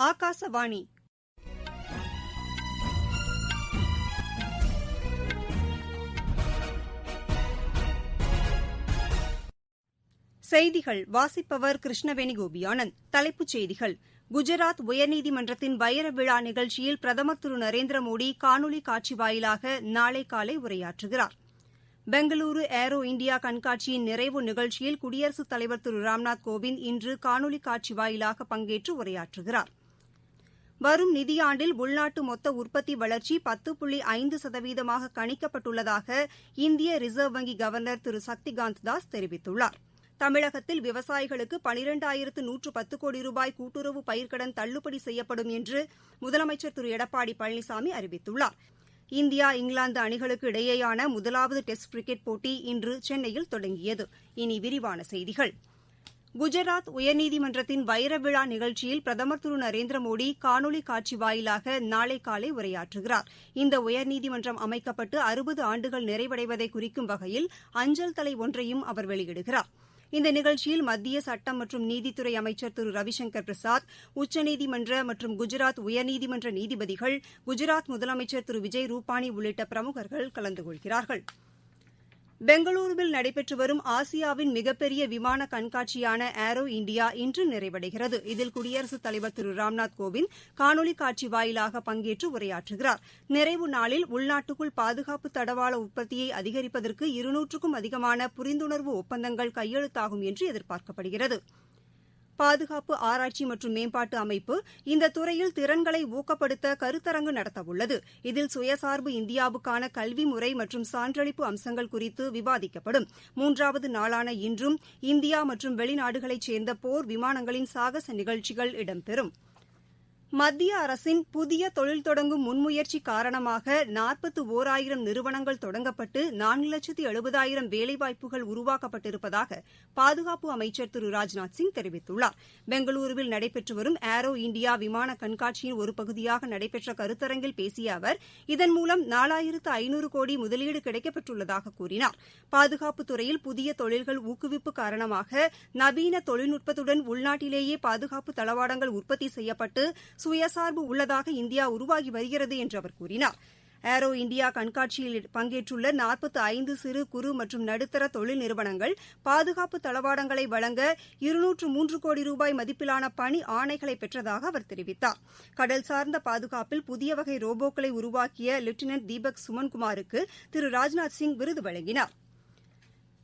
ஆகாசவாணி. செய்திகள் வாசிப்பவர் கிருஷ்ணவேணி கோபியானந்த். தலைப்புச் செய்திகள்: குஜராத் உயர்நீதிமன்றத்தின் வைர விழா நிகழ்ச்சியில் பிரதமர் திரு நரேந்திரமோடி காணொலி காட்சி வாயிலாக நாளை காலை உரையாற்றுகிறார். பெங்களூரு ஏரோ இண்டியா கண்காட்சியின் நிறைவு நிகழ்ச்சியில் குடியரசுத் தலைவர் திரு ராம்நாத் கோவிந்த் இன்று காணொலி காட்சி வாயிலாக பங்கேற்று உரையாற்றுகிறார். வரும் நிதியாண்டில் உள்நாட்டு மொத்த உற்பத்தி வளர்ச்சி 10.5% கணிக்கப்பட்டுள்ளதாக இந்திய ரிசர்வ் வங்கி கவர்னர் திரு சக்திகாந்த் தாஸ் தெரிவித்துள்ளார். தமிழகத்தில் விவசாயிகளுக்கு 12,110 கோடி ரூபாய் கூட்டுறவு பயிர்க்கடன் தள்ளுபடி செய்யப்படும் என்று முதலமைச்சர் திரு எடப்பாடி பழனிசாமி அறிவித்துள்ளார். இந்தியா இங்கிலாந்து அணிகளுக்கு இடையேயான முதலாவது டெஸ்ட் கிரிக்கெட் போட்டி இன்று சென்னையில் தொடங்கியது. இனி விரிவான செய்திகள். குஜராத் உயர்நீதிமன்றத்தின் வைர விழா நிகழ்ச்சியில் பிரதமர் திரு நரேந்திரமோடி காணொலி காட்சி வாயிலாக நாளை காலை உரையாற்றுகிறார். இந்த உயர்நீதிமன்றம் அமைக்கப்பட்டு 60 ஆண்டுகள் நிறைவடைவதை குறிக்கும் வகையில் அஞ்சல் தலை ஒன்றையும் அவர் வெளியிடுகிறார். இந்த நிகழ்ச்சியில் மத்திய சட்டம் மற்றும் நீதித்துறை அமைச்சர் திரு ரவிசங்கர் பிரசாத், உச்சநீதிமன்ற மற்றும் குஜராத் உயர்நீதிமன்ற நீதிபதிகள், குஜராத் முதலமைச்சர் திரு விஜய் ரூபானி உள்ளிட்ட பிரமுகர்கள் கலந்து கொள்கிறார்கள். பெங்களூருவில் நடைபெற்று வரும் ஆசியாவின் மிகப்பெரிய விமான கண்காட்சியான ஏரோ இண்டியா இன்று நிறைவடைகிறது. இதில் குடியரசுத் தலைவர் திரு ராம்நாத் கோவிந்த் காணொலி காட்சி வாயிலாக பங்கேற்று உரையாற்றுகிறார். நிறைவு நாளில் உள்நாட்டுக்குள் பாதுகாப்பு தடவாள உற்பத்தியை அதிகரிப்பதற்கு 200க்கும் அதிகமான புரிந்துணர்வு ஒப்பந்தங்கள் கையெழுத்தாகும் என்று எதிர்பார்க்கப்படுகிறது. பாதுகாப்பு ஆராய்ச்சி மற்றும் மேம்பாட்டு அமைப்பு இந்த துறையில் திறன்களை ஊக்கப்படுத்த கருத்தரங்கு நடத்தவுள்ளது. இதில் சுயசார்பு இந்தியாவுக்கான கல்வி முறை மற்றும் சான்றளிப்பு அம்சங்கள் குறித்து விவாதிக்கப்படும். 3வது நாளான இன்றும் இந்தியா மற்றும் வெளிநாடுகளைச் சேர்ந்த போர் விமானங்களின் சாகச நிகழ்ச்சிகள் இடம்பெறும். மத்திய அரசின் புதிய தொழில் தொடங்கும் முன்முயற்சி காரணமாக 41,000 நிறுவனங்கள் தொடங்கப்பட்டு 4,70,000 வேலைவாய்ப்புகள் உருவாக்கப்பட்டிருப்பதாக பாதுகாப்பு அமைச்சர் திரு ராஜ்நாத் சிங் தெரிவித்துள்ளார். பெங்களூருவில் நடைபெற்று வரும் ஏரோ இண்டியா விமான கண்காட்சியின் ஒரு பகுதியாக நடைபெற்ற கருத்தரங்கில் பேசிய அவர், இதன் மூலம் 4,500 கோடி முதலீடு கிடைக்கப்பெற்றுள்ளதாக கூறினார். பாதுகாப்புத் துறையில் புதிய தொழில்கள் ஊக்குவிப்பு காரணமாக நவீன தொழில்நுட்பத்துடன் உள்நாட்டிலேயே பாதுகாப்பு தளவாடங்கள் உற்பத்தி செய்யப்பட்டு சுயசார்பு உள்ளதாக இந்தியா உருவாகி வருகிறது என்று அவர் கூறினார். ஏரோ இண்டியா கண்காட்சியில் பங்கேற்றுள்ள 45 சிறு குறு மற்றும் நடுத்தர தொழில் நிறுவனங்கள் பாதுகாப்பு தளவாடங்களை வழங்க 203 கோடி ரூபாய் மதிப்பிலான பணி ஆணைகளை பெற்றதாக அவர் தெரிவித்தார். கடல் சார்ந்த பாதுகாப்பில் புதிய வகை ரோபோக்களை உருவாக்கிய லெப்டினன்ட் தீபக் சுமன்குமாருக்கு திரு ராஜ்நாத் சிங் விருது வழங்கினார்.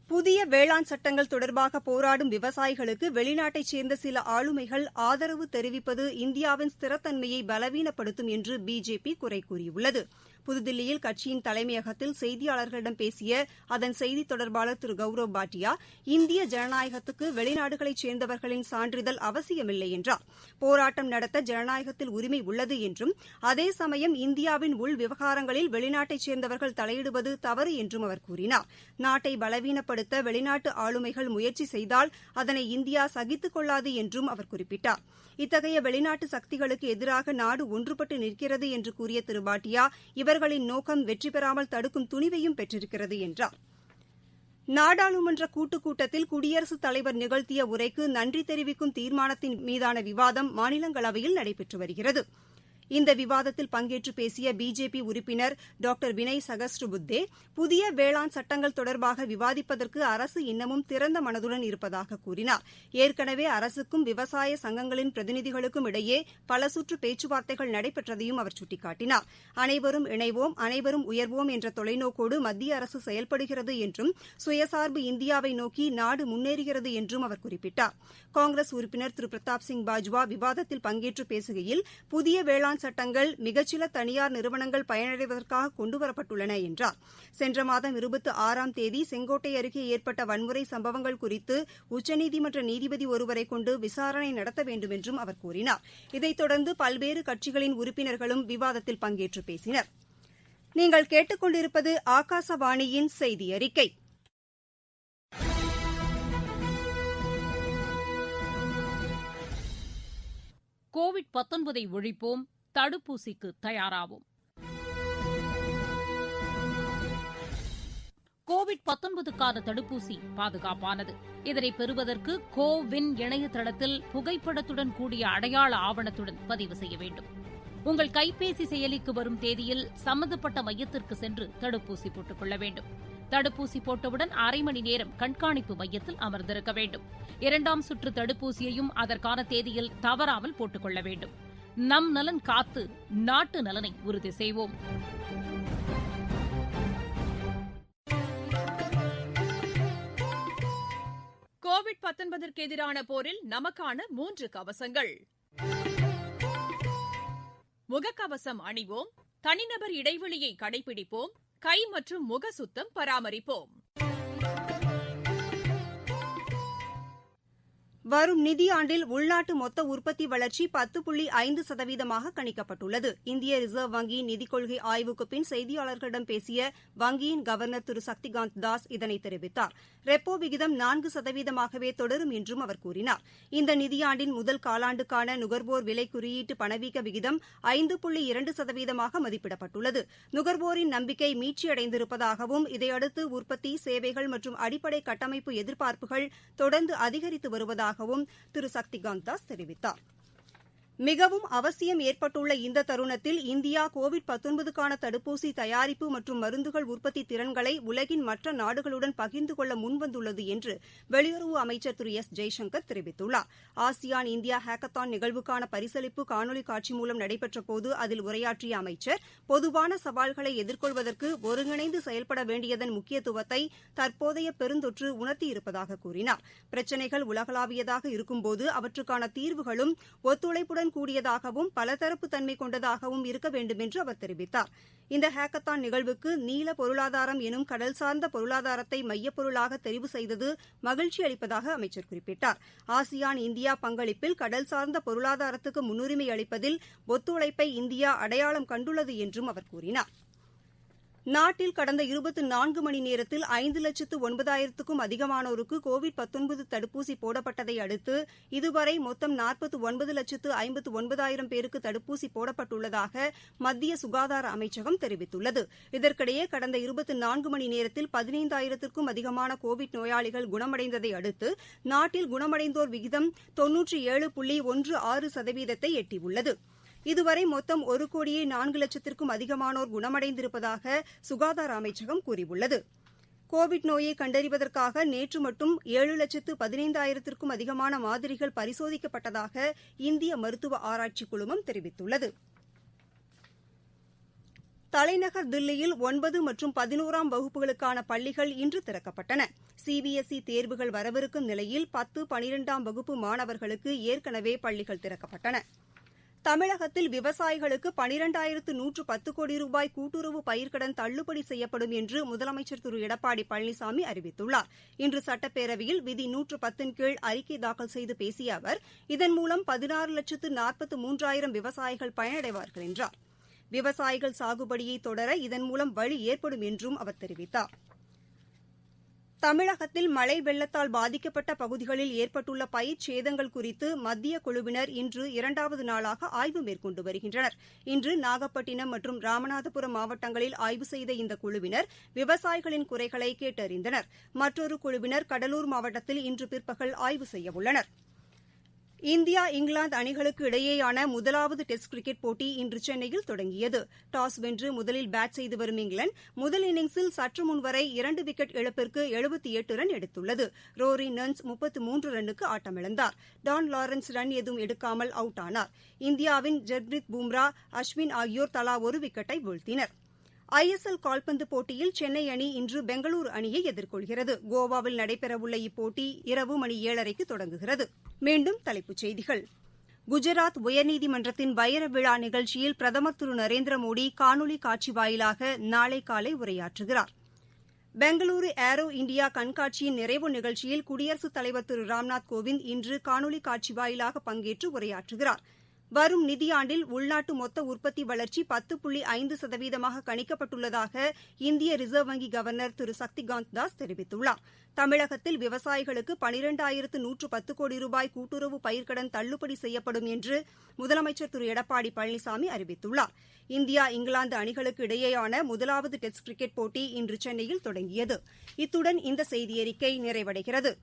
புதிய வேளாண் சட்டங்கள் தொடர்பாக போராடும் விவசாயிகளுக்கு வெளிநாட்டைச் சேர்ந்த சில ஆளுமைகள் ஆதரவு தெரிவிப்பது இந்தியாவின் ஸ்திரத்தன்மையை பலவீனப்படுத்தும் என்று பிஜேபி குறை கூறியுள்ளது. புதுதில்லியில் கட்சியின் தலைமையகத்தில் செய்தியாளர்களிடம் பேசிய அதன் செய்தித் தொடர்பாளர் திரு கௌரவ் பாட்டியா, இந்திய ஜனநாயகத்துக்கு வெளிநாடுகளைச் சேர்ந்தவர்களின் சான்றிதழ் அவசியமில்லை என்றார். போராட்டம் நடத்த ஜனநாயகத்தில் உரிமை உள்ளது என்றும், அதே சமயம் இந்தியாவின் உள் விவகாரங்களில் வெளிநாட்டைச் சேர்ந்தவர்கள் தலையிடுவது தவறு என்றும் அவர் கூறினார். நாட்டை பலவீனப்படுத்த வெளிநாட்டு ஆளுமைகள் முயற்சி செய்தால் அதனை இந்தியா சகித்துக் கொள்ளாது என்றும் அவர் குறிப்பிட்டார். இத்தகைய வெளிநாட்டு சக்திகளுக்கு எதிராக நாடு ஒன்றுபட்டு நிற்கிறது என்று கூறிய திரு பாட்டியா, இவர்களின் நோக்கம் வெற்றி பெறாமல் தடுக்கும் துணிவையும் பெற்றிருக்கிறது என்றார். நாடாளுமன்ற கூட்டுக் கூட்டத்தில் குடியரசுத் தலைவர் நிகழ்த்திய உரைக்கு நன்றி தெரிவிக்கும் தீர்மானத்தின் மீதான விவாதம் மாநிலங்களவையில் நடைபெற்று வருகிறது. இந்த விவாதத்தில் பங்கேற்று பேசிய பிஜேபி உறுப்பினர் டாக்டர் வினய் சகஸ்ரபுத்தே, புதிய வேளாண் சட்டங்கள் தொடர்பாக விவாதிப்பதற்கு அரசு இன்னமும் திறந்த மனதுடன் இருப்பதாக கூறினார். ஏற்கனவே அரசுக்கும் விவசாய சங்கங்களின் பிரதிநிதிகளுக்கும் இடையே பல சுற்று பேச்சுவார்த்தைகள் நடைபெற்றதையும் அவர் சுட்டிக்காட்டினார். அனைவரும் இணைவோம், அனைவரும் உயர்வோம் என்ற தொலைநோக்கோடு மத்திய அரசு செயல்படுகிறது என்றும், சுயசார்பு இந்தியாவை நோக்கி நாடு முன்னேறுகிறது என்றும் அவர் குறிப்பிட்டார். காங்கிரஸ் உறுப்பினர் திரு பிரதாப் சிங் பாஜ்வா விவாதத்தில் பங்கேற்று பேசுகையில், புதிய வேளாண் சட்டங்கள் மிகச்சில தனியார் நிறுவனங்கள் பயனடைவதற்காக கொண்டுவரப்பட்டுள்ளன என்றார். சென்ற மாதம் 26ஆம் தேதி செங்கோட்டை அருகே ஏற்பட்ட வன்முறை சம்பவங்கள் குறித்து உச்சநீதிமன்ற நீதிபதி ஒருவரை கொண்டு விசாரணை நடத்த வேண்டும் என்றும் அவர் கூறினார். இதைத் தொடர்ந்து பல்வேறு கட்சிகளின் உறுப்பினர்களும் விவாதத்தில் பங்கேற்று பேசினர். நீங்கள் கேட்டுக் கொண்டிருப்பது ஆகாசவாணியின் செய்தி அறிக்கை. கோவிட்-19 ஒழிப்போம், தடுப்பூசிக்கு தயாராவோம். கோவிட் தடுப்பூசி பாதுகாப்பானது. இதனை பெறுவதற்கு கோவின் இணையதளத்தில் புகைப்படத்துடன் கூடிய அடையாள ஆவணத்துடன் பதிவு செய்ய வேண்டும். உங்கள் கைபேசி செயலிக்கு வரும் தேதியில் சம்பந்தப்பட்ட மையத்திற்கு சென்று தடுப்பூசி போட்டுக் கொள்ள வேண்டும். தடுப்பூசி போட்டவுடன் 1/2 மணி நேரம் கண்காணிப்பு மையத்தில் அமர்ந்திருக்க வேண்டும். 2ஆம் சுற்று தடுப்பூசியையும் அதற்கான தேதியில் தவறாமல் போட்டுக் கொள்ள வேண்டும். நம் நலன் காத்து நாட்டு நலனை உறுதி செய்வோம். கோவிட்-19 எதிரான போரில் நமக்கான 3 கவசங்கள். முகக்கவசம் அணிவோம், தனிநபர் இடைவெளியை கடைபிடிப்போம், கை மற்றும் முக சுத்தம் பராமரிப்போம். வரும் நிதியாண்டில் உள்நாட்டு மொத்த உற்பத்தி வளர்ச்சி 10.5% கணிக்கப்பட்டுள்ளது. இந்திய ரிசர்வ் வங்கியின் நிதிக் கொள்கை ஆய்வுக்கு பின் செய்தியாளர்களிடம் பேசிய வங்கியின் கவர்னர் திரு சக்திகாந்த் தாஸ் இதனை தெரிவித்தார். ரெப்போ விகிதம் 4%ஆகவே தொடரும் என்றும் அவர் கூறினார். இந்த நிதியாண்டின் முதல் காலாண்டுக்கான நுகர்வோர் விலை குறியீட்டு பணவீக்க விகிதம் 5.2% மதிப்பிடப்பட்டுள்ளது. நுகர்வோரின் நம்பிக்கை மீட்சியடைந்திருப்பதாகவும் இதையடுத்து உற்பத்தி, சேவைகள் மற்றும் அடிப்படை கட்டமைப்பு எதிர்பார்ப்புகள் தொடர்ந்து அதிகரித்து வருவதாகவும் திரு சக்திகாந்த் தாஸ் தெரிவித்தார். மிகவும் அவசியம் ஏற்பட்டுள்ள இந்த தருணத்தில் இந்தியா கோவிட்-19க்கான தடுப்பூசி தயாரிப்பு மற்றும் மருந்துகள் உற்பத்தி திறன்களை உலகின் மற்ற நாடுகளுடன் பகிர்ந்து கொள்ள முன்வந்துள்ளது என்று வெளியுறவு அமைச்சர் திரு எஸ் ஜெய்சங்கர் தெரிவித்துள்ளார். ஆசியான் இந்தியா ஹேக்கத்தான் நிகழ்வுக்கான பரிசளிப்பு காணொலி காட்சி மூலம் நடைபெற்றபோது அதில் உரையாற்றிய அமைச்சர், பொதுவான சவால்களை எதிர்கொள்வதற்கு ஒருங்கிணைந்து செயல்பட வேண்டியதன் முக்கியத்துவத்தை தற்போதைய பெருந்தொற்று உணர்த்தியிருப்பதாக கூறினார். பிரச்சினைகள் உலகளாவியதாக இருக்கும்போது அவற்றுக்கான தீர்வுகளும் ஒத்துழைப்புடன் கூடியதாகவும் பலதரப்பு தன்மை கொண்டதாகவும் இருக்க வேண்டுமென்று அவர் தெரிவித்தார். இந்த ஹேக்கத்தான் நிகழ்வுக்கு நீல பொருளாதாரம் எனும் கடல் சார்ந்த பொருளாதாரத்தை மையப்பொருளாக தெரிவு செய்தது மகிழ்ச்சி அளிப்பதாக அமைச்சர் குறிப்பிட்டார். ஆசியான் இந்தியா பங்களிப்பில் கடல் சார்ந்த பொருளாதாரத்துக்கு முன்னுரிமை அளிப்பதில் ஒத்துழைப்பை இந்தியா அடையாளம் கண்டுள்ளது என்றும் அவர் கூறினார். நாட்டில் கடந்த 24 மணி நேரத்தில் 5,09,000க்கும் அதிகமானோருக்கு கோவிட்-19 தடுப்பூசி போடப்பட்டதை அடுத்து இதுவரை மொத்தம் 49,59,000 பேருக்கு தடுப்பூசி போடப்பட்டுள்ளதாக மத்திய சுகாதார அமைச்சகம் தெரிவித்துள்ளது. இதற்கிடையே கடந்த 24 மணி நேரத்தில் 15,000க்கும் அதிகமான கோவிட் நோயாளிகள் குணமடைந்ததை அடுத்து நாட்டில் குணமடைந்தோர் விகிதம் 97.16% எட்டியுள்ளது. இதுவரை மொத்தம் 1,04,00,000க்கும் அதிகமானோர் குணமடைந்திருப்பதாக சுகாதார அமைச்சகம் கூறியுள்ளது. கோவிட் நோயை கண்டறிவதற்காக நேற்று மட்டும் 7,15,000க்கும் அதிகமான மாதிரிகள் பரிசோதிக்கப்பட்டதாக இந்திய மருத்துவ ஆராய்ச்சி குழுமம் தெரிவித்துள்ளது. தலைநகர் தில்லியில் 9 மற்றும் 11ஆம் வகுப்புகளுக்கான பள்ளிகள் இன்று திறக்கப்பட்டன. சிபிஎஸ்இ தேர்வுகள் வரவிருக்கும் நிலையில் 10, 12ஆம் வகுப்பு மாணவர்களுக்கு ஏற்கனவே பள்ளிகள் திறக்கப்பட்டன. தமிழகத்தில் விவசாயிகளுக்கு 12,110 கோடி ரூபாய் கூட்டுறவு பயிர்க்கடன் தள்ளுபடி செய்யப்படும் என்று முதலமைச்சர் திரு எடப்பாடி பழனிசாமி அறிவித்துள்ளார். இன்று சட்டப்பேரவையில் விதி 110 கீழ் அறிக்கை தாக்கல் செய்து பேசிய அவர், இதன் மூலம் 16,43,000 விவசாயிகள் பயனடைவார்கள் என்றார். விவசாயிகள் சாகுபடியை தொடர இதன் மூலம் வழி ஏற்படும் என்றும் அவர் தெரிவித்தார். தமிழகத்தில் மழை வெள்ளத்தால் பாதிக்கப்பட்ட பகுதிகளில் ஏற்பட்டுள்ள பயிர் சேதங்கள் குறித்து மத்திய குழுவினர் இன்று 2வது நாளாக ஆய்வு மேற்கொண்டு வருகின்றனர். இன்று நாகப்பட்டினம் மற்றும் ராமநாதபுரம் மாவட்டங்களில் ஆய்வு செய்த இந்த குழுவினர் விவசாயிகளின் குறைகளை கேட்டறிந்தனர். மற்றொரு குழுவினர் கடலூர் மாவட்டத்தில் இன்று பிற்பகல் ஆய்வு செய்யவுள்ளனர். இந்தியா இங்கிலாந்து அணிகளுக்கு இடையேயான முதலாவது டெஸ்ட் கிரிக்கெட் போட்டி இன்று சென்னையில் தொடங்கியது. டாஸ் வென்று முதலில் பேட் செய்து வரும் இங்கிலாந்து முதல் இன்னிங்ஸில் சற்று முன்வரை 2 விக்கெட் இழப்பிற்கு 78 ரன் எடுத்துள்ளது. ரோரி நன்ஸ் 33 ரன்னுக்கு ஆட்டமிழந்தார். டான் லாரன்ஸ் ரன் எதுவும் எடுக்காமல் அவுட் ஆனார். இந்தியாவின் ஜஸ்பிரித் பும்ரா, அஸ்வின் ஆகியோர் தலா ஒரு விக்கெட்டை வீழ்த்தினர். ISL கால்பந்து போட்டியில் சென்னை அணி இன்று பெங்களூரு அணியை எதிர்கொள்கிறது. கோவாவில் நடைபெறவுள்ள இப்போட்டி இரவு மணி 7:30க்கு தொடங்குகிறது. மீண்டும் தலைப்புச் செய்திகள். குஜராத் உயர்நீதிமன்றத்தின் வைர விழா நிகழ்ச்சியில் பிரதமர் திரு நரேந்திரமோடி காணொலி காட்சி வாயிலாக நாளை காலை உரையாற்றுகிறார். பெங்களூரு ஏரோ இண்டியா கண்காட்சியின் நிறைவு நிகழ்ச்சியில் குடியரசுத் தலைவர் திரு ராம்நாத் கோவிந்த் இன்று காணொலி காட்சி வாயிலாக பங்கேற்று உரையாற்றுகிறார். வரும் நிதியாண்டில் உள்நாட்டு மொத்த உற்பத்தி வளர்ச்சி 10.5% கணிக்கப்பட்டுள்ளதாக இந்திய ரிசர்வ் வங்கி கவர்னர் திரு சக்திகாந்த் தாஸ் தெரிவித்துள்ளார். தமிழகத்தில் விவசாயிகளுக்கு 12,110 கோடி ரூபாய் கூட்டுறவு பயிர்க்கடன் தள்ளுபடி செய்யப்படும் என்று முதலமைச்சர் திரு எடப்பாடி பழனிசாமி அறிவித்துள்ளார். இந்தியா இங்கிலாந்து அணிகளுக்கு இடையேயான முதலாவது டெஸ்ட் கிரிக்கெட் போட்டி இன்று சென்னையில் தொடங்கியது. இத்துடன் இந்த செய்தியறிக்கை நிறைவடைகிறது.